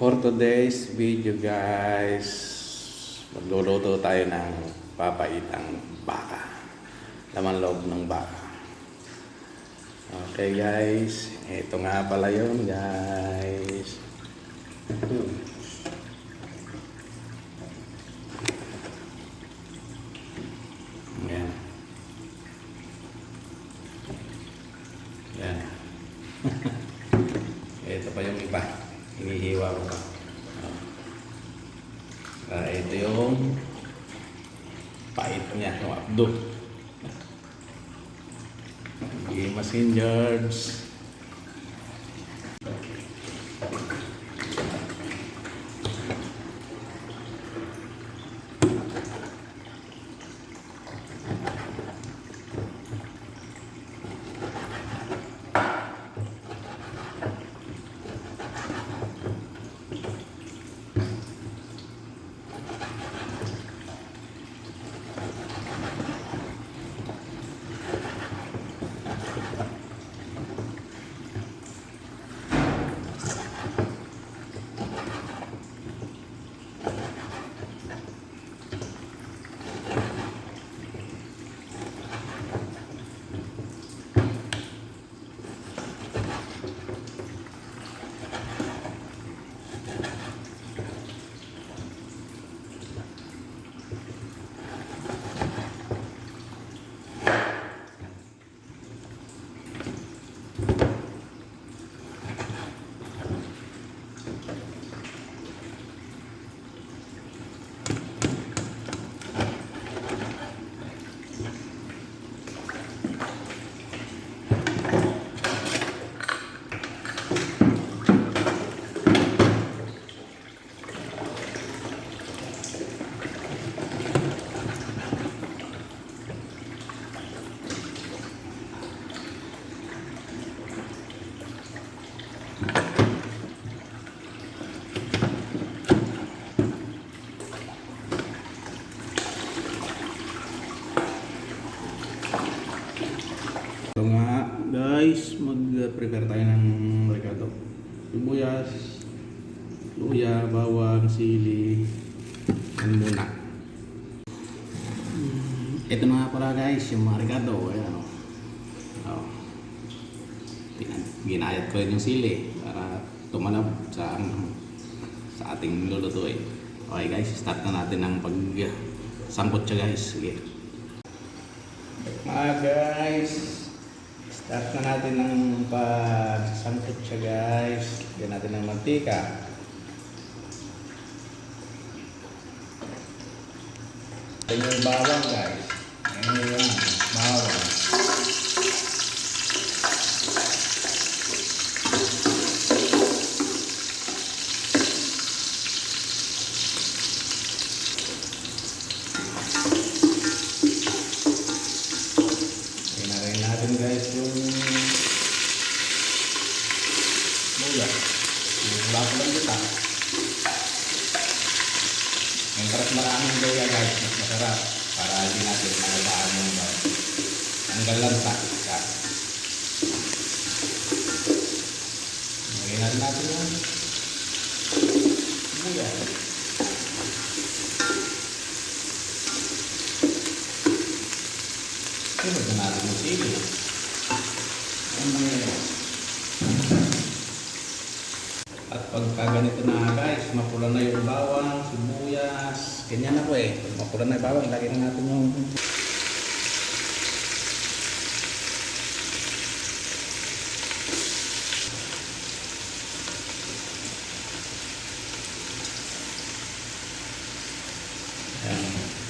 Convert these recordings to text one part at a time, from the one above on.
For today's video guys, magluluto tayo ng papaitang baka. Laman loob ng baka. Okay guys, ito nga pala yun guys. Yan. Yan. Ito pa yung iba. Hinihiwa ko pa. Ito yung pait niya, yung abdo. Gimasin George. Ito nga guys, mag-prepare tayo ng ricado. Sibuyas, luya, bawang, sili, yan muna. Ito na nga pala guys, yung mga ricado. Ayan o. Ginayat ko rin yung sili para tumalab sa ating lulutuin. Okay guys, start na natin ng pag-sangkot siya guys. Sige. Guys, start na natin ng pagsangkot siya guys. Lagyan natin ng mantika. Ito yung bawang guys. Ayan yung bawang. Natin guys yung luya. Wala ko lang kita. Mentras maraming luya guys, mas masarap para hindi natin malagaan yung tanggal lang sa isa. Lagyan natin yung luya. Sunod na natin yung sili. At pagka ganito na guys, mapula na yung bawang, sibuyas, ganyan na po eh. Pag mapula na yung bawang, ilagay na natin yung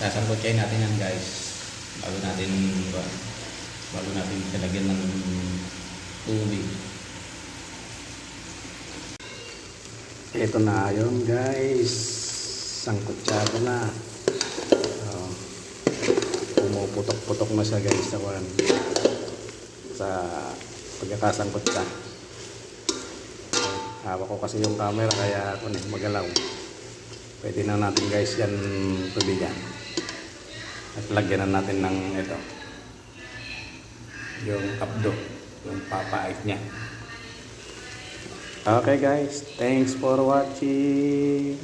sasangkotyain natin yan guys. Bago natin talagyan ng tubig. Ito na yun guys, sangkotsado na. Pumuputok-putok na siya guys sa pagkakasangkot siya. Hawak ko kasi yung camera kaya magalaw. Pwede na natin guys yan tubigan. At lagyan na natin ng ito, yung abdo, yung papait niya. Okay guys, thanks for watching.